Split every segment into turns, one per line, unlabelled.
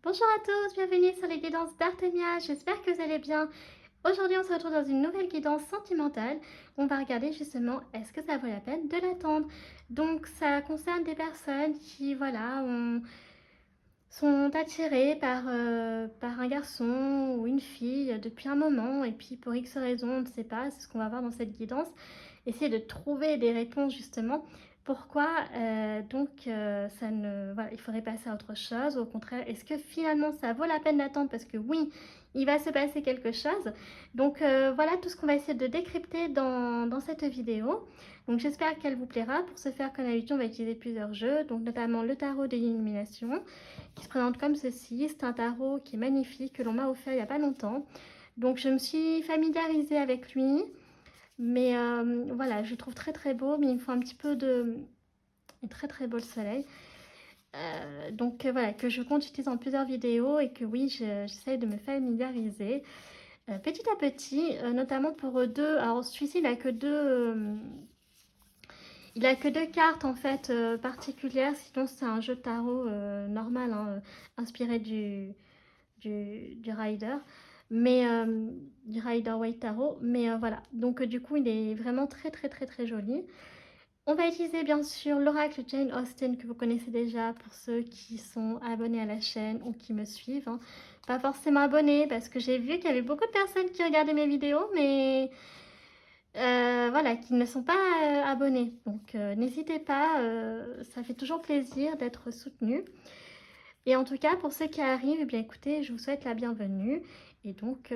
Bonjour à tous, bienvenue sur les guidances d'Artemia, j'espère que vous allez bien. Aujourd'hui on se retrouve dans une nouvelle guidance sentimentale. On va regarder justement est-ce que ça vaut la peine de l'attendre. Donc ça concerne des personnes qui sont attirées par un garçon ou une fille depuis un moment et puis pour X raisons, on ne sait pas, c'est ce qu'on va voir dans cette guidance. Essayer de trouver des réponses justement. Pourquoi voilà, il faudrait passer à autre chose. Au contraire, est-ce que finalement ça vaut la peine d'attendre parce que oui, il va se passer quelque chose. Donc voilà tout ce qu'on va essayer de décrypter dans cette vidéo. Donc j'espère qu'elle vous plaira. Pour ce faire, comme d'habitude, on va utiliser plusieurs jeux, donc notamment le tarot de l'illumination qui se présente comme ceci. C'est un tarot qui est magnifique, que l'on m'a offert il n'y a pas longtemps. Donc je me suis familiarisée avec lui. Mais voilà, je le trouve très très beau, mais il me faut un petit peu de... Il est très très beau le soleil. Donc voilà, que je compte utiliser en plusieurs vidéos et que oui, j'essaye de me familiariser petit à petit, notamment pour deux... Alors celui-ci, il a que deux cartes en fait particulières, sinon c'est un jeu de tarot normal, hein, inspiré du Rider. Mais du Rider Waite Tarot, mais voilà, donc du coup il est vraiment très très très très joli. On va utiliser bien sûr l'oracle Jane Austen que vous connaissez déjà pour ceux qui sont abonnés à la chaîne ou qui me suivent, hein. Pas forcément abonnés parce que j'ai vu qu'il y avait beaucoup de personnes qui regardaient mes vidéos, mais voilà, qui ne sont pas abonnés. Donc n'hésitez pas, ça fait toujours plaisir d'être soutenu. Et en tout cas, pour ceux qui arrivent, eh bien écoutez, je vous souhaite la bienvenue. Et donc,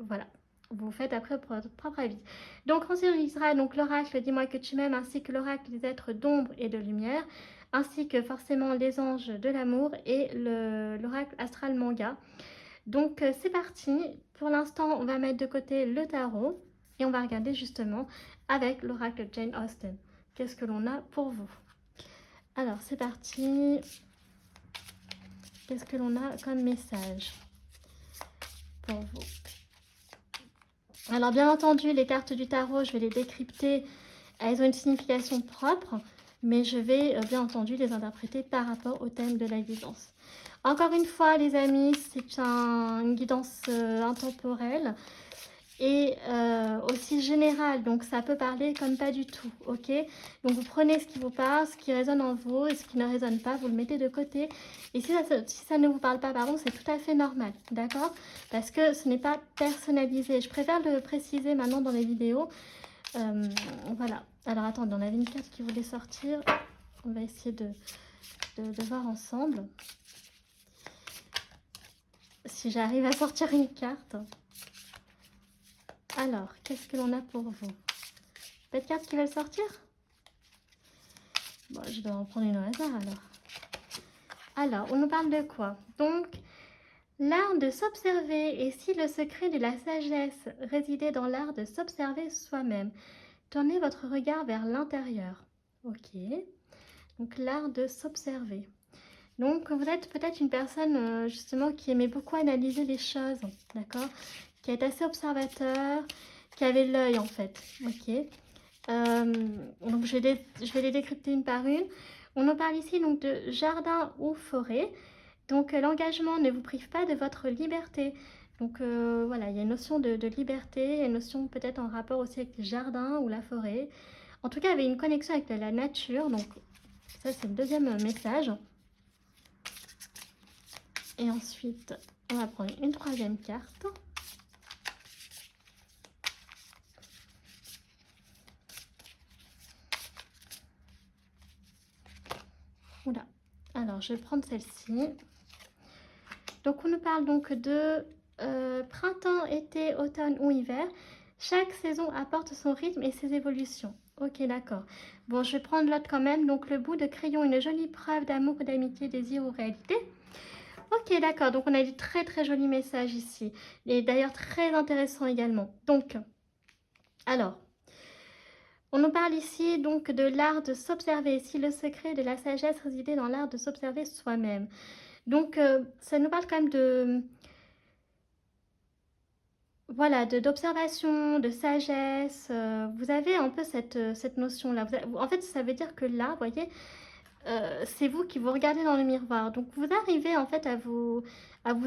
voilà, vous faites après votre propre avis. Donc, on utilisera donc l'oracle Dis-moi que tu m'aimes, ainsi que l'oracle des êtres d'ombre et de lumière, ainsi que forcément les anges de l'amour et l'oracle astral manga. Donc, c'est parti. Pour l'instant, on va mettre de côté le tarot et on va regarder justement avec l'oracle Jane Austen. Qu'est-ce que l'on a pour vous? Alors, c'est parti. Qu'est-ce que l'on a comme message pour vous? Alors bien entendu, les cartes du tarot, je vais les décrypter. Elles ont une signification propre, mais je vais bien entendu les interpréter par rapport au thème de la guidance. Encore une fois, les amis, c'est une guidance intemporelle et aussi générale, donc ça peut parler comme pas du tout, ok? Donc vous prenez ce qui vous parle, ce qui résonne en vous, et ce qui ne résonne pas, vous le mettez de côté. Et si ça ne vous parle pas, pardon, c'est tout à fait normal, d'accord? Parce que ce n'est pas personnalisé. Je préfère le préciser maintenant dans les vidéos. Voilà. Alors attendez, on avait une carte qui voulait sortir. On va essayer de voir ensemble. Si j'arrive à sortir une carte. Alors, qu'est-ce que l'on a pour vous? Pas de cartes qui veulent sortir? Bon, je dois en prendre une au hasard alors. Alors, on nous parle de quoi? Donc, l'art de s'observer. Et si le secret de la sagesse résidait dans l'art de s'observer soi-même? Tournez votre regard vers l'intérieur. Ok. Donc, l'art de s'observer. Donc, vous êtes peut-être une personne justement qui aimait beaucoup analyser les choses, d'accord? Qui est assez observateur, qui avait l'œil en fait, ok? Donc, je vais les décrypter une par une. On en parle ici donc de jardin ou forêt. Donc, l'engagement ne vous prive pas de votre liberté. Donc, voilà, il y a une notion de liberté, une notion peut-être en rapport aussi avec les jardins ou la forêt. En tout cas, il y avait une connexion avec la nature. Donc, ça, c'est le deuxième message. Et ensuite, on va prendre une troisième carte. Oula. Alors, je vais prendre celle-ci. Donc, on nous parle donc de printemps, été, automne ou hiver. Chaque saison apporte son rythme et ses évolutions. Ok, d'accord. Bon, je vais prendre l'autre quand même. Donc, le bout de crayon, une jolie preuve d'amour, d'amitié, désir ou réalité. Ok, d'accord. Donc, on a du très très joli message ici. Et d'ailleurs, très intéressant également. Donc, alors, on nous parle ici donc de l'art de s'observer. Si le secret de la sagesse résidait dans l'art de s'observer soi-même. Donc, ça nous parle quand même de... Voilà, d'observation, de sagesse. Vous avez un peu cette notion-là. En fait, ça veut dire que là, vous voyez, c'est vous qui vous regardez dans le miroir. Donc, vous arrivez en fait à vous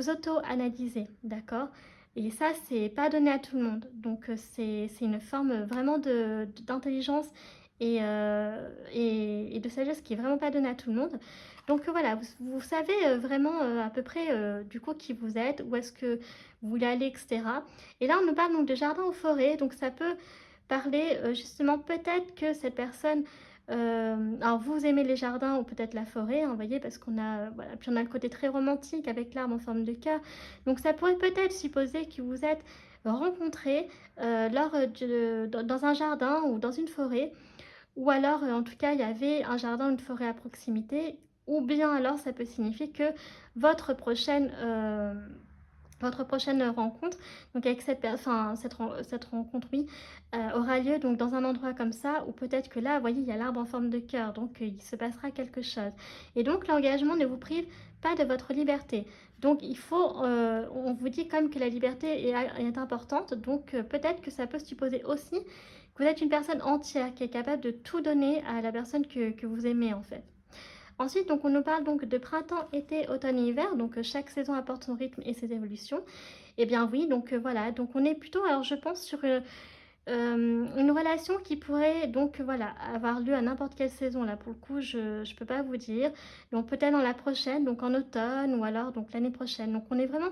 auto-analyser, d'accord? Et ça, c'est pas donné à tout le monde. Donc, c'est une forme vraiment d'intelligence et de sagesse qui est vraiment pas donnée à tout le monde. Donc, voilà, vous savez vraiment à peu près du coup qui vous êtes, où est-ce que vous voulez aller, etc. Et là, on nous parle donc de jardin ou forêt. Donc, ça peut parler justement peut-être que cette personne alors vous aimez les jardins ou peut-être la forêt, hein, vous voyez, parce qu'on a, voilà, puis on a le côté très romantique avec l'arbre en forme de cœur. Donc ça pourrait peut-être supposer que vous êtes rencontrés dans un jardin ou dans une forêt, ou alors en tout cas il y avait un jardin ou une forêt à proximité, ou bien alors ça peut signifier que votre prochaine votre prochaine rencontre, donc avec cette rencontre, oui, aura lieu donc dans un endroit comme ça, où peut-être que là, vous voyez, il y a l'arbre en forme de cœur, donc il se passera quelque chose. Et donc l'engagement ne vous prive pas de votre liberté. Donc il faut, on vous dit quand même que la liberté est importante, donc peut-être que ça peut supposer aussi que vous êtes une personne entière qui est capable de tout donner à la personne que vous aimez en fait. Ensuite, donc, on nous parle donc de printemps, été, automne et hiver. Donc, chaque saison apporte son rythme et ses évolutions. Eh bien oui, donc voilà. Donc, on est plutôt, alors je pense, sur une relation qui pourrait donc voilà avoir lieu à n'importe quelle saison. Là, pour le coup, je ne peux pas vous dire. Donc, peut-être dans la prochaine, donc en automne ou alors donc l'année prochaine. Donc, on est vraiment...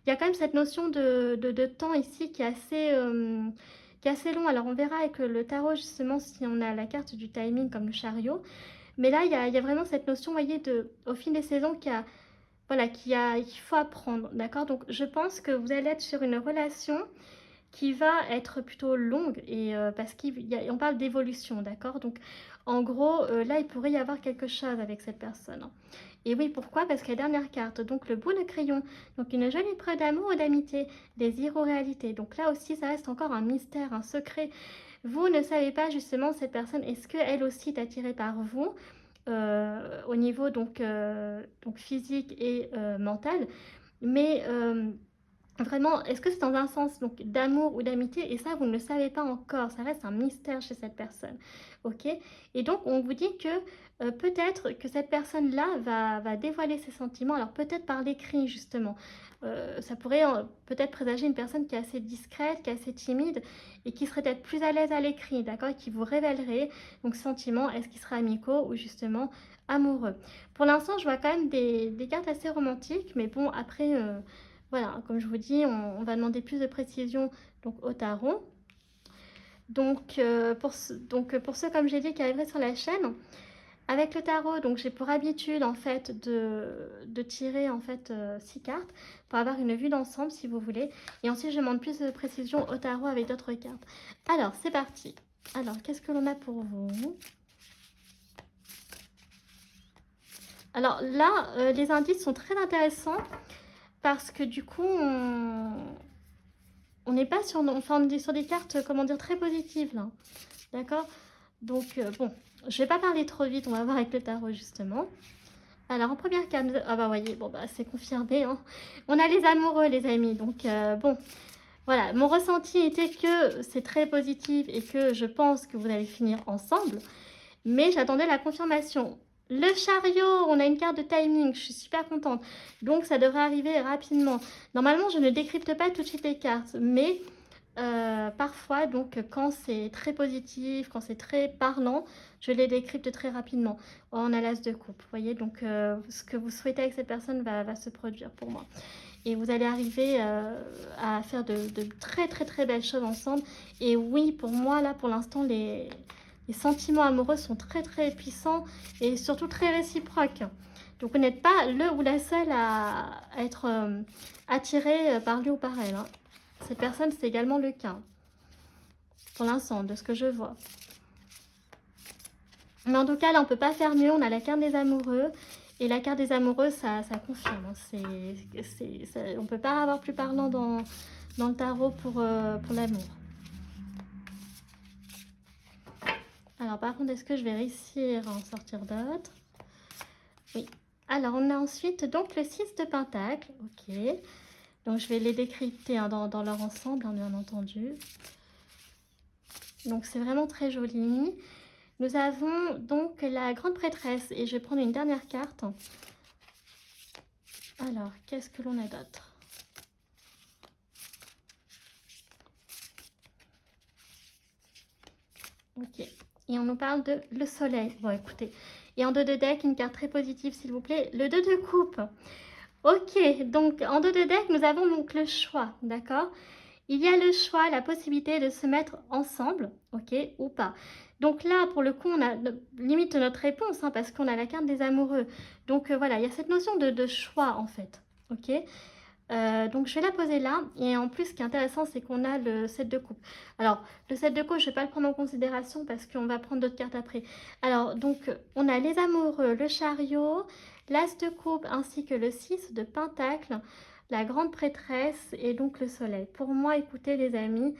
Il y a quand même cette notion de temps ici qui est assez long. Alors, on verra avec le tarot, justement, si on a la carte du timing comme le chariot. Mais là, il y a vraiment cette notion, vous voyez, au fil des saisons, voilà, qu'il faut apprendre, d'accord? Donc, je pense que vous allez être sur une relation qui va être plutôt longue, et parce qu'on parle d'évolution, d'accord? Donc, en gros, là, il pourrait y avoir quelque chose avec cette personne, hein. Et oui, pourquoi? Parce que la dernière carte, donc le bout de crayon, donc une jolie preuve d'amour ou d'amitié, désir ou réalité. Donc là aussi, ça reste encore un mystère, un secret. Vous ne savez pas justement cette personne, est-ce qu'elle aussi est attirée par vous au niveau donc physique et mental, mais vraiment, est-ce que c'est dans un sens donc d'amour ou d'amitié? Et ça, vous ne le savez pas encore. Ça reste un mystère chez cette personne. Ok? Et donc, on vous dit que peut-être que cette personne-là va dévoiler ses sentiments. Alors, peut-être par l'écrit, justement. Ça pourrait peut-être présager une personne qui est assez discrète, qui est assez timide et qui serait peut-être plus à l'aise à l'écrit, d'accord? Et qui vous révélerait donc sentiments, est-ce qu'ils seraient amicaux ou justement amoureux. Pour l'instant, je vois quand même des cartes assez romantiques, mais bon, après, voilà, comme je vous dis, on va demander plus de précision donc, au tarot. Donc, pour ceux, comme j'ai dit, qui arriveraient sur la chaîne, avec le tarot, donc j'ai pour habitude en fait de tirer en fait 6 cartes pour avoir une vue d'ensemble si vous voulez. Et ensuite, je demande plus de précision au tarot avec d'autres cartes. Alors, c'est parti. Alors, qu'est-ce que l'on a pour vous? Alors là, les indices sont très intéressants parce que du coup, on n'est pas sur des cartes, comment dire, très positives là. D'accord? Donc, bon, je vais pas parler trop vite, on va voir avec le tarot justement. Alors, en première carte, ah bah voyez, bon bah c'est confirmé, hein. On a les amoureux, les amis. Donc, bon, voilà, mon ressenti était que c'est très positif et que je pense que vous allez finir ensemble. Mais j'attendais la confirmation. Le chariot, on a une carte de timing, je suis super contente. Donc ça devrait arriver rapidement. Normalement, je ne décrypte pas tout de suite les cartes, mais parfois, donc quand c'est très positif, quand c'est très parlant, je les décrypte très rapidement. On a l'as de coupe, vous voyez, donc ce que vous souhaitez avec cette personne va se produire pour moi. Et vous allez arriver à faire de très très très belles choses ensemble. Et oui, pour moi, là, pour l'instant, les sentiments amoureux sont très très puissants et surtout très réciproques. Donc vous n'êtes pas le ou la seule à être attiré par lui ou par elle, hein. Cette personne, c'est également le cas. Pour l'instant, de ce que je vois. Mais en tout cas, là, on ne peut pas faire mieux. On a la carte des amoureux. Et la carte des amoureux, ça confirme. On ne peut pas avoir plus parlant dans le tarot pour l'amour. Alors, par contre, est-ce que je vais réussir à en sortir d'autres? Oui. Alors, on a ensuite donc le 6 de Pentacle. Ok. Donc, je vais les décrypter hein, dans leur ensemble, hein, bien entendu. Donc, c'est vraiment très joli. Nous avons donc la grande prêtresse. Et je vais prendre une dernière carte. Alors, qu'est-ce que l'on a d'autre? Ok. Et on nous parle de le soleil. Bon, écoutez. Et en 2 de deck, une carte très positive, s'il vous plaît. Le 2 de coupe. Ok. Donc, en 2 de deck, nous avons donc le choix. D'accord? Il y a le choix, la possibilité de se mettre ensemble. Ok? Ou pas. Donc là, pour le coup, on a limite notre réponse, hein, parce qu'on a la carte des amoureux. Donc voilà, il y a cette notion de choix, en fait. Ok? Donc je vais la poser là. Et en plus, ce qui est intéressant, c'est qu'on a le 7 de coupe. Alors, le 7 de coupe, je ne vais pas le prendre en considération parce qu'on va prendre d'autres cartes après. Alors, donc, on a les amoureux, le chariot, l'as de coupe ainsi que le 6 de pentacle, la grande prêtresse et donc le soleil. Pour moi, écoutez les amis,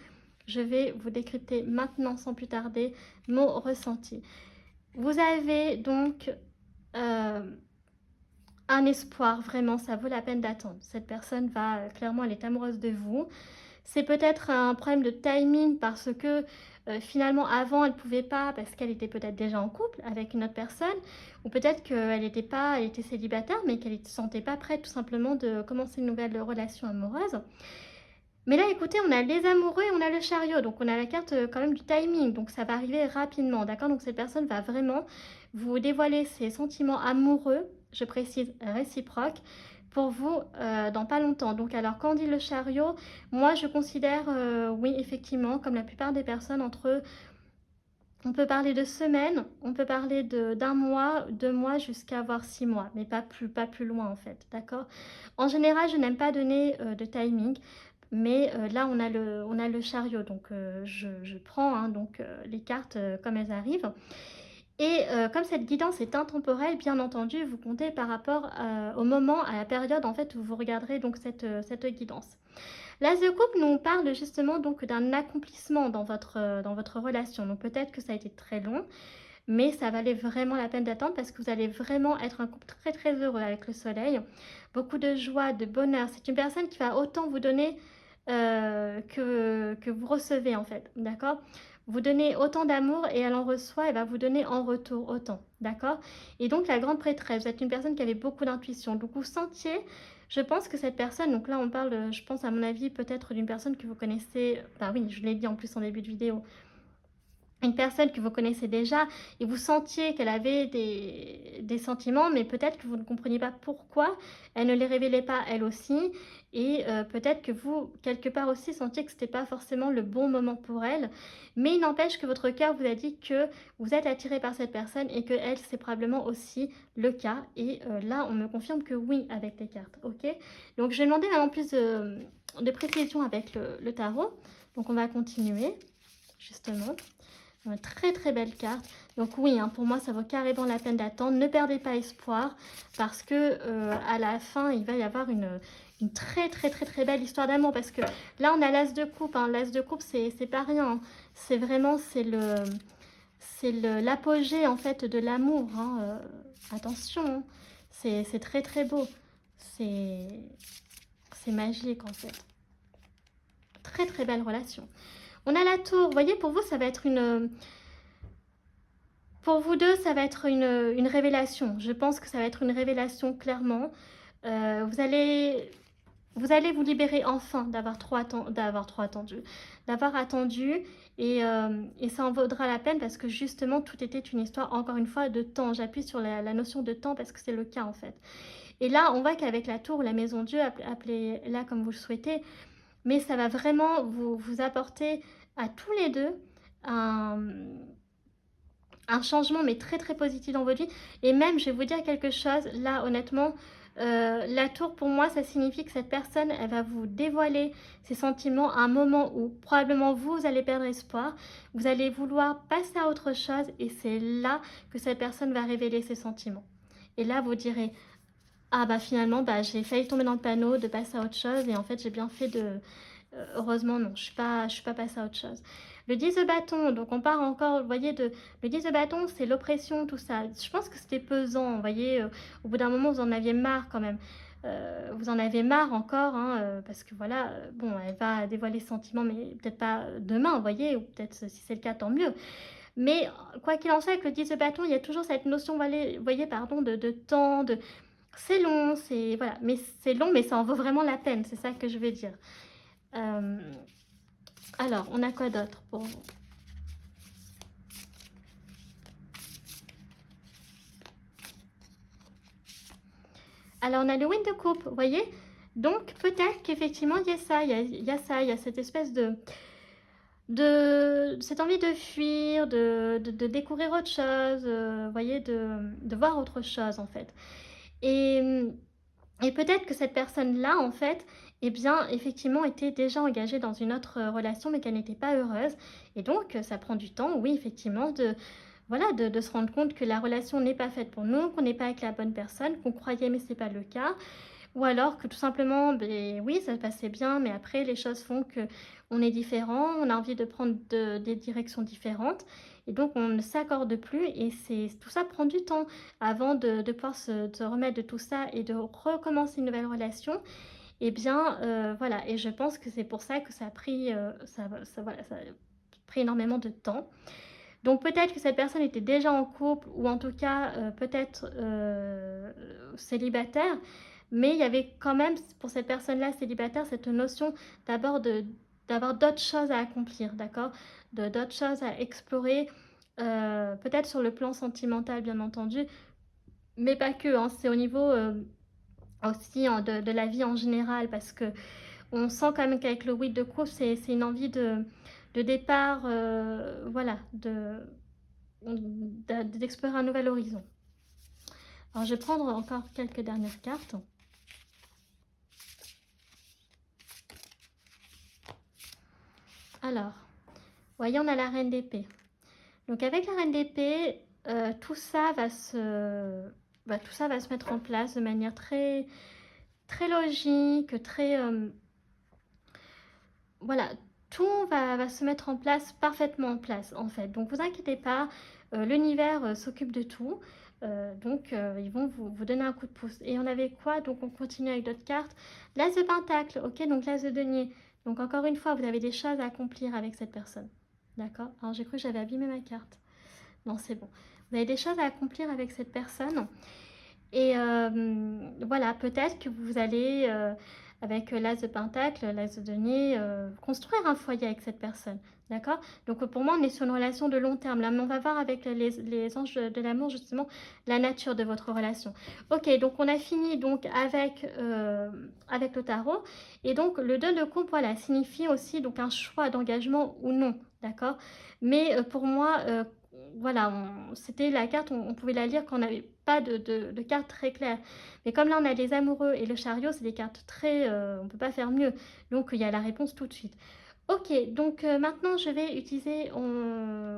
je vais vous décrypter maintenant sans plus tarder mon ressenti. Vous avez donc... un espoir, vraiment, ça vaut la peine d'attendre. Cette personne va, clairement, elle est amoureuse de vous. C'est peut-être un problème de timing parce que finalement, avant, elle ne pouvait pas parce qu'elle était peut-être déjà en couple avec une autre personne ou peut-être qu'elle était pas, elle était célibataire mais qu'elle ne se sentait pas prête tout simplement de commencer une nouvelle relation amoureuse. Mais là, écoutez, on a les amoureux et on a le chariot. Donc, on a la carte quand même du timing. Donc, ça va arriver rapidement. D'accord? Donc, cette personne va vraiment vous dévoiler ses sentiments amoureux, je précise réciproques, pour vous dans pas longtemps. Donc, alors, quand on dit le chariot, moi, je considère, oui, effectivement, comme la plupart des personnes, entre... On peut parler de semaines, on peut parler d'un mois, 2 mois, jusqu'à avoir 6 mois, mais pas plus loin en fait, d'accord? En général, je n'aime pas donner de timing, mais là, on a le chariot, donc je prends hein, donc, les cartes comme elles arrivent. Et comme cette guidance est intemporelle, bien entendu, vous comptez par rapport au moment, à la période en fait où vous regarderez donc cette guidance. L'As de coupe nous parle justement donc d'un accomplissement dans votre relation. Donc peut-être que ça a été très long, mais ça valait vraiment la peine d'attendre parce que vous allez vraiment être un couple très très heureux avec le soleil. Beaucoup de joie, de bonheur. C'est une personne qui va autant vous donner que vous recevez en fait, d'accord? Vous donnez autant d'amour et elle en reçoit, elle va vous donner en retour autant, d'accord? Et donc la grande prêtresse, vous êtes une personne qui avait beaucoup d'intuition, donc vous sentiez, je pense que cette personne, donc là on parle, je pense à mon avis peut-être d'une personne que vous connaissez, bah oui, je l'ai dit en plus en début de vidéo, une personne que vous connaissez déjà et vous sentiez qu'elle avait des sentiments, mais peut-être que vous ne compreniez pas pourquoi elle ne les révélait pas elle aussi. Et peut-être que vous, quelque part aussi, sentiez que ce n'était pas forcément le bon moment pour elle. Mais il n'empêche que votre cœur vous a dit que vous êtes attiré par cette personne et que elle, c'est probablement aussi le cas. Et là, on me confirme que oui avec les cartes. Ok. Donc, je vais demander maintenant plus de précision avec le tarot. Donc, on va continuer, justement. Une très très belle carte. Donc oui, hein, pour moi, ça vaut carrément la peine d'attendre. Ne perdez pas espoir parce que à la fin, il va y avoir une très très très très belle histoire d'amour. Parce que là, on a l'as de coupe. Hein. L'as de coupe, c'est pas rien. Hein. C'est vraiment, c'est l'apogée en fait de l'amour. Hein. Attention, hein. C'est très très beau. C'est magique en fait. Très très belle relation. On a la tour. Vous voyez, pour vous, ça va être une... Pour vous deux, ça va être une révélation. Je pense que ça va être une révélation, clairement. Vous allez vous libérer enfin d'avoir trop attendu. D'avoir attendu. Et ça en vaudra la peine parce que justement, tout était une histoire, encore une fois, de temps. J'appuie sur la notion de temps parce que c'est le cas, en fait. Et là, on voit qu'avec la tour ou la maison Dieu, appelez-la comme vous le souhaitez, mais ça va vraiment vous apporter à tous les deux un changement mais très très positif dans votre vie. Et même, je vais vous dire quelque chose, là honnêtement, la tour pour moi, ça signifie que cette personne, elle va vous dévoiler ses sentiments à un moment où probablement vous allez perdre espoir, vous allez vouloir passer à autre chose et c'est là que cette personne va révéler ses sentiments. Et là, vous direz, ah bah finalement, bah, j'ai failli tomber dans le panneau de passer à autre chose et en fait, j'ai bien fait de... heureusement, non, je suis pas passée à autre chose. Le 10 de bâton, donc on part encore, vous voyez, le 10 de bâton, c'est l'oppression, tout ça. Je pense que c'était pesant, vous voyez, au bout d'un moment, vous en aviez marre quand même. Vous en avez marre encore, hein, parce que voilà, bon, elle va dévoiler ses sentiments, mais peut-être pas demain, vous voyez, ou peut-être si c'est le cas, tant mieux. Mais quoi qu'il en soit, avec le 10 de bâton, il y a toujours cette notion, vous voyez, pardon, de temps, c'est long, c'est voilà, mais c'est long, mais ça en vaut vraiment la peine, c'est ça que je veux dire. Alors, on a quoi d'autre pour vous? Alors, on a le wind de coupe, vous voyez? Donc, peut-être qu'effectivement, il y a ça, il y a cette espèce de cette envie de fuir, de découvrir autre chose, vous voyez, de voir autre chose, en fait. Et, et peut-être que cette personne-là, en fait, eh bien, effectivement, était déjà engagée dans une autre relation, mais qu'elle n'était pas heureuse. Et donc, ça prend du temps, oui, effectivement, voilà, de se rendre compte que la relation n'est pas faite pour nous, qu'on n'est pas avec la bonne personne, qu'on croyait, mais ce n'est pas le cas. Ou alors que tout simplement, ben, oui, ça se passait bien, mais après, les choses font qu'on est différent, on a envie de prendre des directions différentes. Et donc, on ne s'accorde plus et tout ça prend du temps avant de pouvoir se remettre de tout ça et de recommencer une nouvelle relation. Eh bien, voilà. Et je pense que c'est pour ça que ça a pris, voilà, ça a pris énormément de temps. Donc peut-être que cette personne était déjà en couple ou en tout cas peut-être célibataire, mais il y avait quand même pour cette personne-là célibataire cette notion d'abord d'avoir d'autres choses à accomplir, d'accord, d'autres choses à explorer, peut-être sur le plan sentimental bien entendu, mais pas que, hein, c'est au niveau aussi de la vie en général parce que on sent quand même qu'avec le weed de coupe, c'est une envie de départ, voilà, d'explorer un nouvel horizon. Alors, je vais prendre encore quelques dernières cartes. Alors, voyez, on a la reine d'épée. Donc, avec la reine d'épée, tout ça va se mettre en place de manière très, très logique, très... voilà, tout va se mettre en place, parfaitement en place, en fait. Donc, vous inquiétez pas, l'univers s'occupe de tout. Donc, ils vont vous donner un coup de pouce. Et on avait quoi? Donc, on continue avec d'autres cartes. L'as de pentacle, ok? Donc, l'as de denier. Donc, encore une fois, vous avez des choses à accomplir avec cette personne. D'accord? Alors, j'ai cru que j'avais abîmé ma carte. Non, c'est bon. Vous avez des choses à accomplir avec cette personne. Et voilà, peut-être que vous allez, avec l'as de pentacle, l'as de denier, construire un foyer avec cette personne. D'accord? Donc pour moi, on est sur une relation de long terme. Là, mais on va voir avec les anges de l'amour, justement, la nature de votre relation. Ok, donc on a fini donc avec le tarot. Et donc le 2 de coupe, voilà, signifie aussi donc un choix d'engagement ou non. D'accord? Mais pour moi, voilà, c'était la carte, on pouvait la lire quand on n'avait pas de carte très claire. Mais comme là, on a les amoureux et le chariot, c'est des cartes très... on ne peut pas faire mieux. Donc, il y a la réponse tout de suite. Ok, donc maintenant, je vais utiliser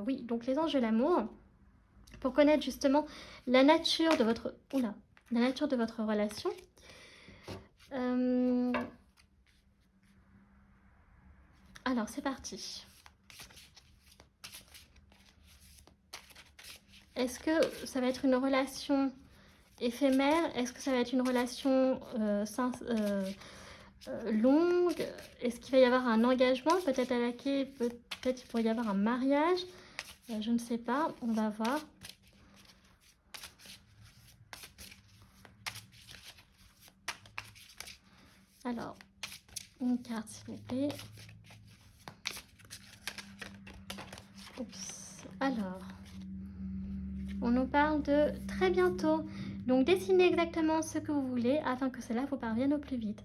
oui, donc les anges de l'amour pour connaître justement la nature de votre... Oula, la nature de votre relation. Alors, c'est parti. Est-ce que ça va être une relation éphémère? Est-ce que ça va être une relation longue? Est-ce qu'il va y avoir un engagement? Peut-être à laquelle, peut-être il pourrait y avoir un mariage. Je ne sais pas, on va voir. Alors, une carte s'il vous plaît. Oups. Alors, on nous parle de très bientôt. Donc, dessinez exactement ce que vous voulez afin que cela vous parvienne au plus vite.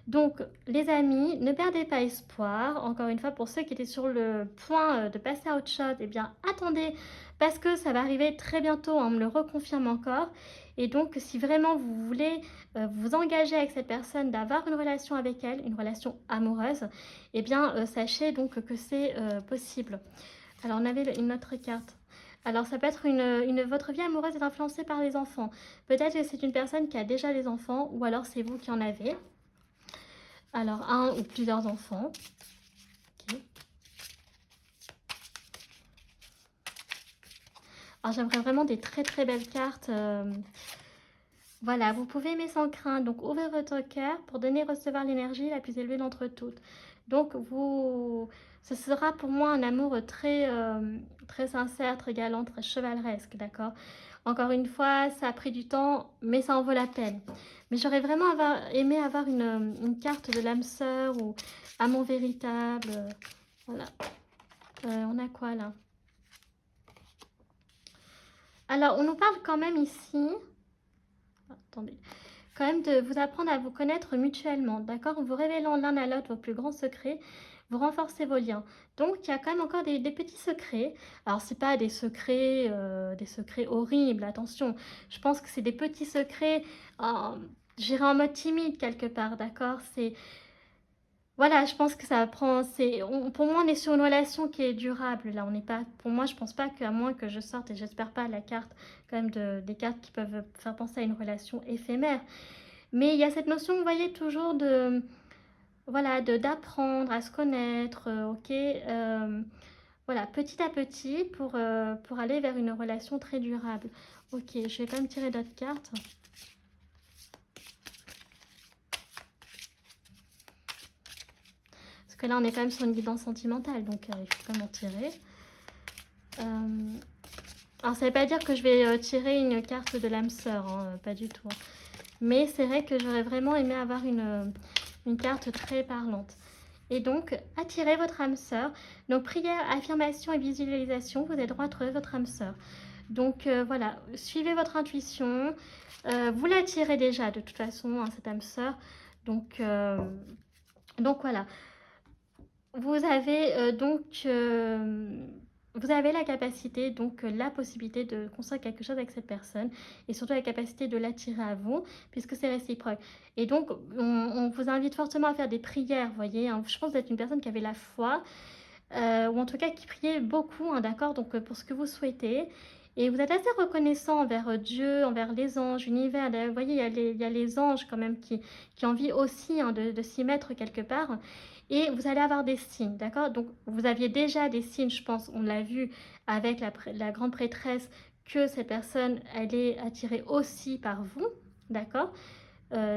Donc, les amis, ne perdez pas espoir. Encore une fois, pour ceux qui étaient sur le point de passer à autre chose, eh bien, attendez, parce que ça va arriver très bientôt, on me le reconfirme encore. Et donc, si vraiment vous voulez vous engager avec cette personne, d'avoir une relation avec elle, une relation amoureuse, eh bien, sachez donc que c'est possible. Alors, on avait une autre carte. Alors, ça peut être votre vie amoureuse est influencée par les enfants. Peut-être que c'est une personne qui a déjà des enfants, ou alors c'est vous qui en avez. Alors, un ou plusieurs enfants. Okay. Alors, j'aimerais vraiment des très très belles cartes. Voilà, vous pouvez aimer sans crainte. Donc, ouvrez votre cœur pour donner et recevoir l'énergie la plus élevée d'entre toutes. Donc, ce sera pour moi un amour très sincère, très galant, très chevaleresque, d'accord? Encore une fois, ça a pris du temps, mais ça en vaut la peine. Mais j'aurais vraiment aimé avoir une carte de l'âme sœur ou amour véritable. Voilà. On a quoi là? Alors, on nous parle quand même ici, attendez, quand même de vous apprendre à vous connaître mutuellement, d'accord? En vous révélant l'un à l'autre vos plus grands secrets, vous renforcez vos liens. Donc, il y a quand même encore des petits secrets. Alors, c'est pas des secrets horribles, attention. Je pense que c'est des petits secrets, j'irai en mode timide quelque part, d'accord? Voilà, je pense que ça prend. Pour moi, on est sur une relation qui est durable. Là, on n'est pas. Pour moi, je pense pas qu'à moins que je sorte, et j'espère pas la carte, quand même, des cartes qui peuvent faire penser à une relation éphémère. Mais il y a cette notion, vous voyez, toujours voilà, d'apprendre à se connaître, ok, voilà, petit à petit pour aller vers une relation très durable. Ok, je vais quand même tirer d'autres cartes. Parce que là, on est quand même sur une guidance sentimentale, donc il faut quand même en tirer. Alors, ça ne veut pas dire que je vais tirer une carte de l'âme sœur, hein, pas du tout. Mais c'est vrai que j'aurais vraiment aimé avoir une carte très parlante. Et donc, attirez votre âme sœur. Donc, prière, affirmation et visualisation, vous avez droit à trouver votre âme sœur. Donc, voilà, suivez votre intuition. Vous l'attirez déjà, de toute façon, hein, cette âme sœur. Donc voilà. Vous avez vous avez la capacité, donc la possibilité de construire quelque chose avec cette personne et surtout la capacité de l'attirer à vous puisque c'est réciproque. Et donc, on vous invite fortement à faire des prières, vous voyez. Hein. Je pense que vous êtes une personne qui avait la foi ou en tout cas qui priait beaucoup, hein, d'accord, donc pour ce que vous souhaitez. Et vous êtes assez reconnaissant envers Dieu, envers les anges, l'univers. Vous voyez, il y a les anges quand même qui ont envie aussi, hein, de s'y mettre quelque part. Et vous allez avoir des signes, d'accord? Donc, vous aviez déjà des signes, je pense, on l'a vu avec la grande prêtresse, que cette personne, elle est attirée aussi par vous, d'accord?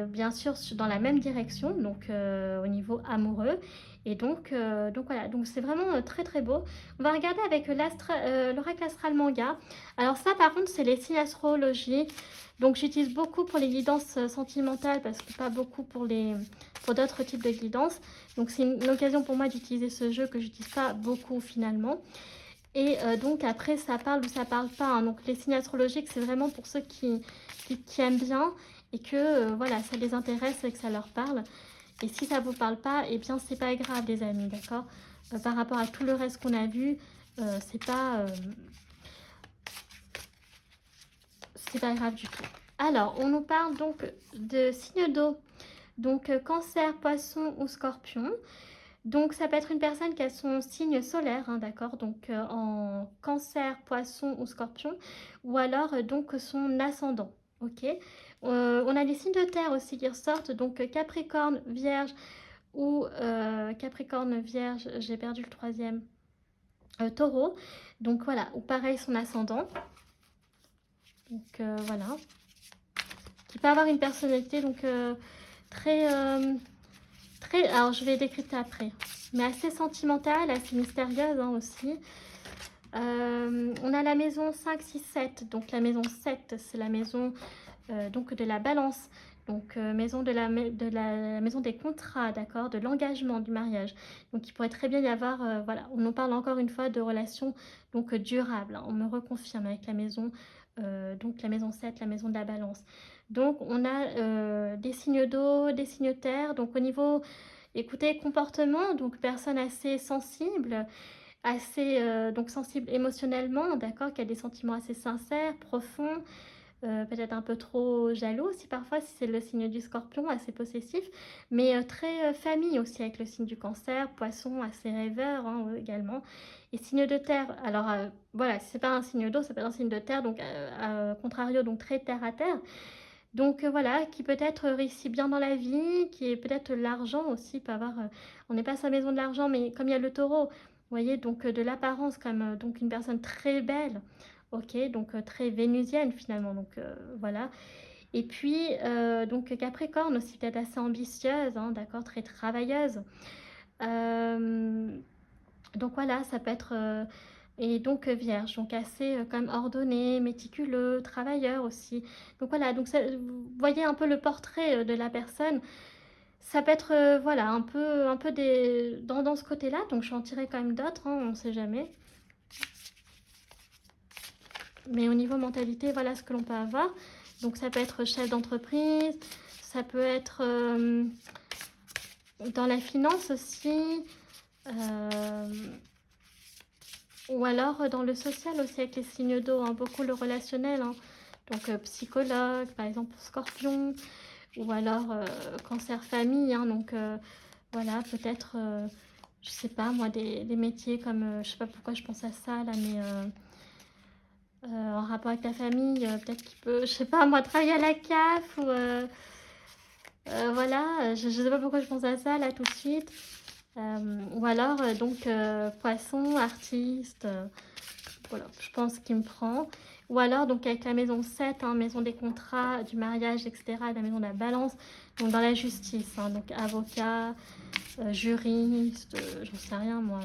Bien sûr dans la même direction, donc au niveau amoureux. Et donc voilà, donc c'est vraiment très très beau. On va regarder avec l'oracle astral manga. Alors ça par contre c'est les signes astrologiques. Donc j'utilise beaucoup pour les guidances sentimentales parce que pas beaucoup pour d'autres types de guidances. Donc c'est une occasion pour moi d'utiliser ce jeu que j'utilise pas beaucoup finalement. Et donc après ça parle ou ça parle pas. Hein. Donc les signes astrologiques c'est vraiment pour ceux qui aiment bien et que voilà, ça les intéresse et que ça leur parle. Et si ça vous parle pas, eh bien c'est pas grave les amis, d'accord? Par rapport à tout le reste qu'on a vu, c'est pas grave du tout. Alors, on nous parle donc de signes d'eau. Donc cancer, poisson ou scorpion. Donc ça peut être une personne qui a son signe solaire, hein, d'accord, donc en cancer, poisson ou scorpion, ou alors donc son ascendant, ok. On a les signes de terre aussi qui ressortent, donc capricorne, vierge ou capricorne, vierge, j'ai perdu le troisième, taureau, donc voilà, ou pareil son ascendant, donc voilà, qui peut avoir une personnalité donc très... alors je vais décrypter après, mais assez sentimentale, assez mystérieuse hein, aussi. On a la maison 5, 6, 7. Donc la maison 7, c'est la maison donc de la balance. Donc maison de la maison des contrats, d'accord, de l'engagement, du mariage. Donc il pourrait très bien y avoir, voilà, on nous parle encore une fois de relations donc durables. Hein. On me reconfirme avec la maison, donc la maison 7, la maison de la balance. Donc on a des signes d'eau, des signes terre. Donc au niveau, écoutez, comportement, donc personne assez sensible, assez donc sensible émotionnellement, d'accord, qui a des sentiments assez sincères, profonds, peut-être un peu trop jaloux aussi parfois si c'est le signe du scorpion, assez possessif, mais très famille aussi avec le signe du cancer, poisson assez rêveur hein, également, et signe de terre. Alors voilà, si c'est pas un signe d'eau, ça peut être un signe de terre, donc contrario, donc très terre à terre. Donc voilà, qui peut-être réussit bien dans la vie, qui est peut-être l'argent aussi, peut avoir, on n'est pas sa maison de l'argent, mais comme il y a le taureau, vous voyez, donc de l'apparence comme donc une personne très belle, ok, donc très vénusienne finalement, donc voilà. Et puis donc Capricorne aussi peut-être assez ambitieuse, hein, d'accord, très travailleuse. Donc voilà, ça peut être... et donc vierge, donc assez quand même ordonné, méticuleux, travailleur aussi. Donc voilà, donc ça, vous voyez un peu le portrait de la personne. Ça peut être voilà, un peu dans ce côté-là, donc je vais en tirer quand même d'autres, hein, on ne sait jamais. Mais au niveau mentalité, voilà ce que l'on peut avoir. Donc ça peut être chef d'entreprise, ça peut être dans la finance aussi, ou alors dans le social aussi avec les signes d'eau, hein, beaucoup le relationnel, hein. Donc psychologue, par exemple pour Scorpion, ou alors cancer famille, hein, donc voilà, peut-être, je sais pas moi, des métiers comme, je sais pas pourquoi je pense à ça là, mais en rapport avec la famille, peut-être qu'il peut, je sais pas moi, travailler à la CAF, ou voilà, je sais pas pourquoi je pense à ça là tout de suite. Ou alors, donc, poisson, artiste, voilà, je pense qu'il me prend. Ou alors, donc, avec la maison 7, hein, maison des contrats, du mariage, etc., la maison de la balance, donc dans la justice, hein, donc avocat, juriste, j'en sais rien, moi,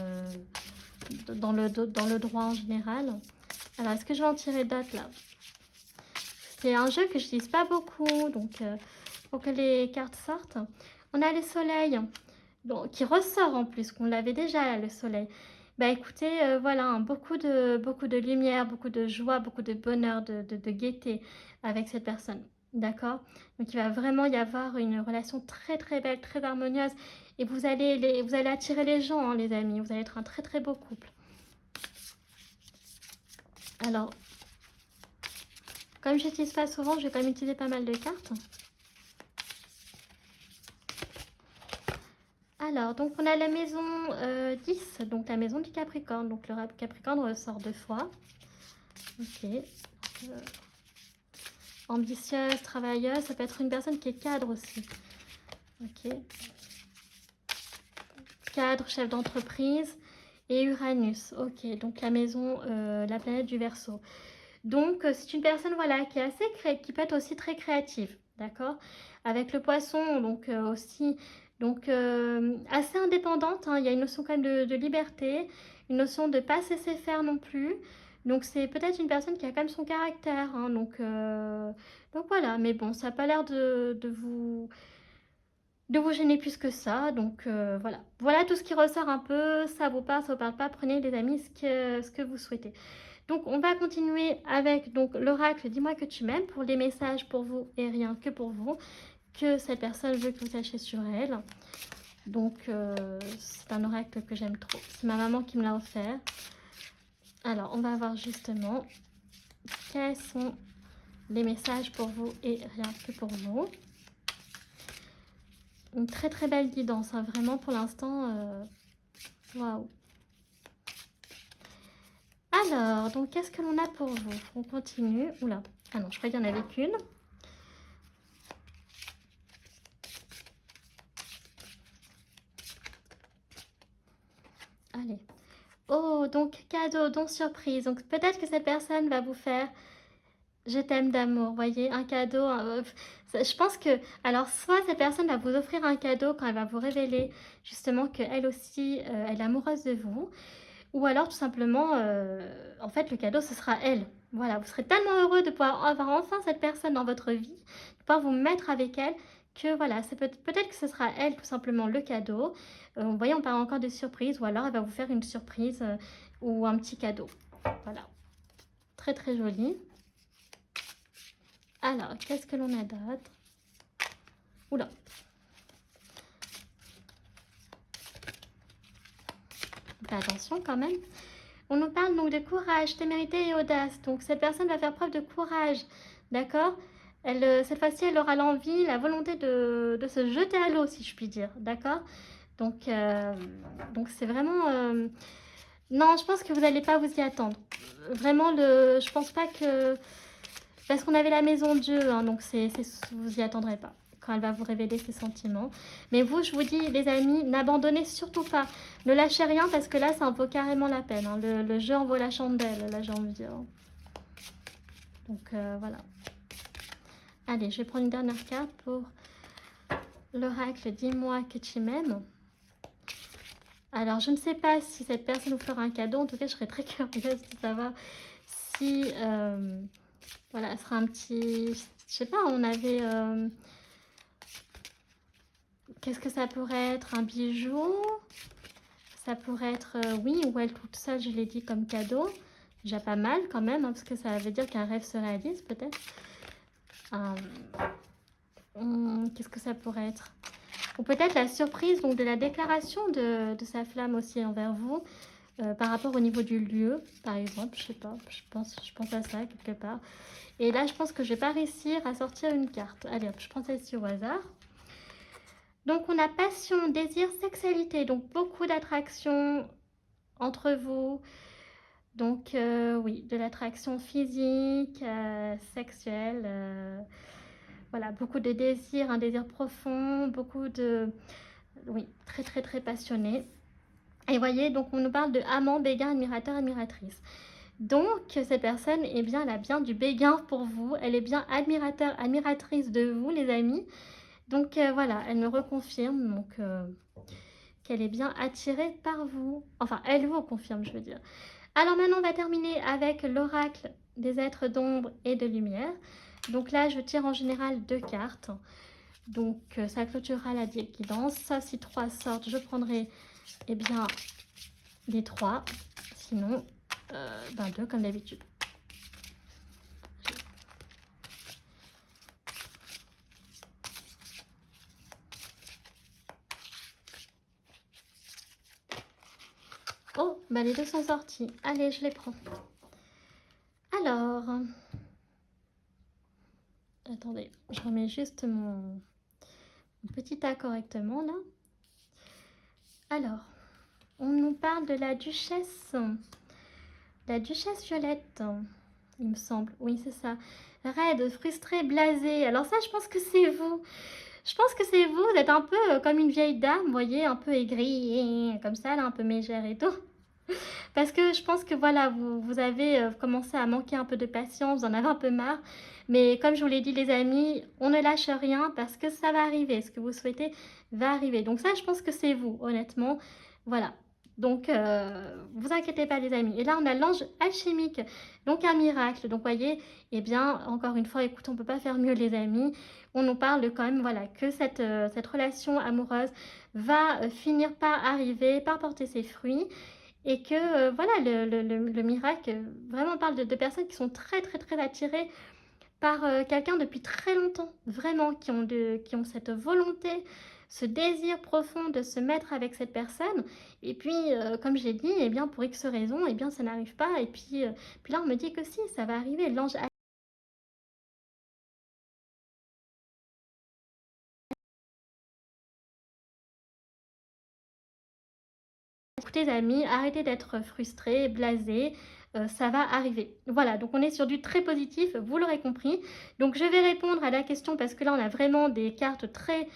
dans le droit en général. Alors, est-ce que je vais en tirer d'autres, là? C'est un jeu que je n'utilise pas beaucoup, donc, pour que les cartes sortent. On a les soleils. Donc, qui ressort en plus, qu'on l'avait déjà là, le soleil. Bah écoutez, voilà, hein, beaucoup de lumière, beaucoup de joie, beaucoup de bonheur, de gaieté avec cette personne. D'accord? Donc il va vraiment y avoir une relation très très belle, très harmonieuse. Et vous allez attirer les gens, hein, les amis. Vous allez être un très très beau couple. Alors, comme je n'utilise pas souvent, je vais quand même utiliser pas mal de cartes. Alors, donc on a la maison 10, donc la maison du Capricorne. Donc le Capricorne ressort 2 fois. Ok. Ambitieuse, travailleuse, ça peut être une personne qui est cadre aussi. Ok. Cadre, chef d'entreprise et Uranus. Ok, donc la maison, la planète du Verseau. Donc c'est une personne voilà qui est qui peut être aussi très créative, d'accord. Avec le Poisson, donc aussi donc assez indépendante, hein. Il y a une notion quand même de liberté, une notion de pas se laisser faire non plus. Donc c'est peut-être une personne qui a quand même son caractère, hein. Donc voilà, mais bon, ça n'a pas l'air de vous gêner plus que ça. Donc voilà, voilà tout ce qui ressort un peu. Ça vous parle, ça vous parle pas. Prenez les amis ce que vous souhaitez. Donc, on va continuer avec donc l'oracle Dis-moi que tu m'aimes pour les messages pour vous et rien que pour vous, que cette personne veut que vous sachiez sur elle. Donc, c'est un oracle que j'aime trop. C'est ma maman qui me l'a offert. Alors, on va voir justement quels sont les messages pour vous et rien que pour vous. Une très très belle guidance, hein, vraiment pour l'instant. Waouh! Alors, donc qu'est-ce que l'on a pour vous? On continue. Oula, ah non, je crois qu'il y en avait qu'une. Allez. Oh, donc cadeau, donc surprise. Donc peut-être que cette personne va vous faire je t'aime d'amour, voyez, un cadeau. Je pense que, alors soit cette personne va vous offrir un cadeau quand elle va vous révéler justement qu'elle aussi, elle est amoureuse de vous. Ou alors tout simplement, en fait, le cadeau, ce sera elle. Voilà, vous serez tellement heureux de pouvoir avoir enfin cette personne dans votre vie, de pouvoir vous mettre avec elle, que voilà, c'est peut-être que ce sera elle tout simplement le cadeau. Vous voyez, on parle encore de surprise, ou alors elle va vous faire une surprise ou un petit cadeau. Voilà, très très joli. Alors, qu'est-ce que l'on a d'autre? Oula. Fais attention quand même. On nous parle donc de courage, témérité et audace. Donc cette personne va faire preuve de courage, d'accord. Cette fois-ci, elle aura l'envie, la volonté de se jeter à l'eau, si je puis dire, d'accord. Donc c'est vraiment... Non, je pense que vous n'allez pas vous y attendre. Vraiment, je pense pas que... Parce qu'on avait la maison Dieu, hein, donc vous y attendrez pas quand elle va vous révéler ses sentiments. Mais vous, je vous dis, les amis, n'abandonnez surtout pas. Ne lâchez rien parce que là, ça en vaut carrément la peine, hein. Le jeu en vaut la chandelle, là, j'ai envie de dire. Donc, voilà. Allez, je vais prendre une dernière carte pour l'oracle Dis-moi que tu m'aimes. Alors, je ne sais pas si cette personne vous fera un cadeau. En tout cas, je serais très curieuse de savoir si... voilà, ce sera un petit... Je sais pas, on avait... qu'est-ce que ça pourrait être? Un bijou? Ça pourrait être, oui, ou elle toute seule, je l'ai dit, comme cadeau. Déjà pas mal quand même, hein, parce que ça veut dire qu'un rêve se réalise peut-être. Qu'est-ce que ça pourrait être? Ou peut-être la surprise donc, de la déclaration de sa flamme aussi envers vous, par rapport au niveau du lieu, par exemple, je sais pas, je pense à ça quelque part. Et là, je pense que je vais pas réussir à sortir une carte. Allez hop, je prends celle-ci au hasard. Donc, on a passion, désir, sexualité. Donc, beaucoup d'attraction entre vous. Donc, oui, de l'attraction physique, sexuelle. Voilà, beaucoup de désir, un désir profond, beaucoup de... Oui, très, très, très passionné. Et voyez, donc on nous parle de amant, béguin, admirateur, admiratrice. Donc, cette personne, eh bien, elle a bien du béguin pour vous. Elle est bien admirateur, admiratrice de vous, les amis. Donc, voilà, elle me reconfirme donc, qu'elle est bien attirée par vous. Enfin, elle vous confirme, je veux dire. Alors maintenant, on va terminer avec l'oracle des êtres d'ombre et de lumière. Donc là, je tire en général 2 cartes. Donc, ça clôturera la guidance. Sauf si 3 sortent, je prendrai, eh bien, les 3. Sinon, 2 comme d'habitude. Oh, bah les 2 sont sortis. Allez, je les prends. Alors, attendez, je remets juste mon petit tas correctement là. Alors, on nous parle de la duchesse Violette, il me semble. Oui, c'est ça. Raide, frustrée, blasée. Alors ça, je pense que c'est vous. Je pense que c'est vous. Vous êtes un peu comme une vieille dame, vous voyez, un peu aigrie, comme ça, là, un peu mégère et tout. Parce que je pense que voilà, vous avez commencé à manquer un peu de patience, vous en avez un peu marre. Mais comme je vous l'ai dit, les amis, on ne lâche rien parce que ça va arriver. Ce que vous souhaitez va arriver. Donc ça, je pense que c'est vous, honnêtement. Voilà. Donc, vous inquiétez pas, les amis. Et là, on a l'ange alchimique, donc un miracle. Donc, voyez, eh bien, encore une fois, écoute, on ne peut pas faire mieux, les amis. On nous parle quand même, voilà, que cette relation amoureuse va finir par arriver, par porter ses fruits. Et que, voilà, le miracle vraiment parle de personnes qui sont très, très, très attirées par quelqu'un depuis très longtemps. Vraiment, qui ont cette volonté, ce désir profond de se mettre avec cette personne. Et puis, comme j'ai dit, eh bien, pour X raisons, eh bien, ça n'arrive pas. Et puis là, on me dit que si, ça va arriver. L'ange a... Écoutez, les amis, arrêtez d'être frustrés, blasés. Ça va arriver. Voilà, donc on est sur du très positif, vous l'aurez compris. Donc je vais répondre à la question parce que là on a vraiment des cartes très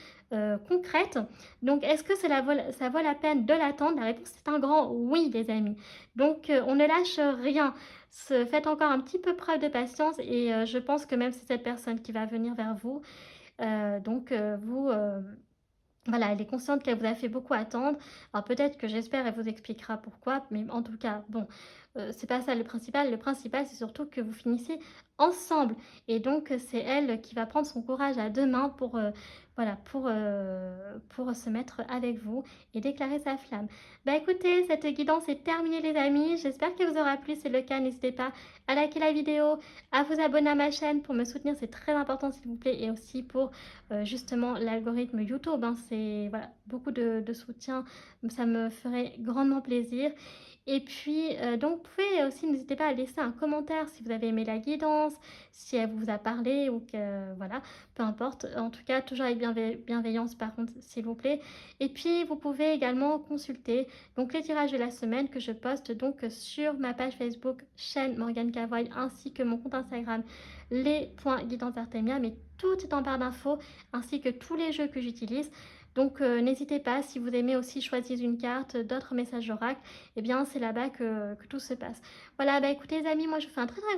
concrètes. Donc est-ce que ça vaut la peine de l'attendre? La réponse est un grand oui, les amis. Donc on ne lâche rien. Faites encore un petit peu preuve de patience et je pense que même c'est cette personne qui va venir vers vous. Vous... voilà, elle est consciente qu'elle vous a fait beaucoup attendre. Alors peut-être que j'espère, elle vous expliquera pourquoi, mais en tout cas, bon, c'est pas ça le principal. Le principal, c'est surtout que vous finissez ensemble. Et donc, c'est elle qui va prendre son courage à deux mains pour, voilà, pour se mettre avec vous et déclarer sa flamme. Bah écoutez, cette guidance est terminée les amis. J'espère qu'elle vous aura plu. Si c'est le cas, n'hésitez pas à liker la vidéo, à vous abonner à ma chaîne pour me soutenir. C'est très important s'il vous plaît. Et aussi pour justement l'algorithme YouTube. Hein, c'est voilà, beaucoup de soutien. Ça me ferait grandement plaisir. Et puis, donc, vous pouvez aussi, n'hésitez pas à laisser un commentaire si vous avez aimé la guidance, si elle vous a parlé ou que, voilà, peu importe. En tout cas, toujours avec bienveillance, par contre, s'il vous plaît. Et puis, vous pouvez également consulter donc les tirages de la semaine que je poste donc sur ma page Facebook, chaîne Morgane Cavoy, ainsi que mon compte Instagram, les.guidanceartemia, mais tout est en barre d'infos, ainsi que tous les jeux que j'utilise. Donc n'hésitez pas, si vous aimez aussi choisir une carte, d'autres messages d'oracle, eh bien c'est là-bas que tout se passe. Voilà, bah écoutez les amis, moi je vous fais un très très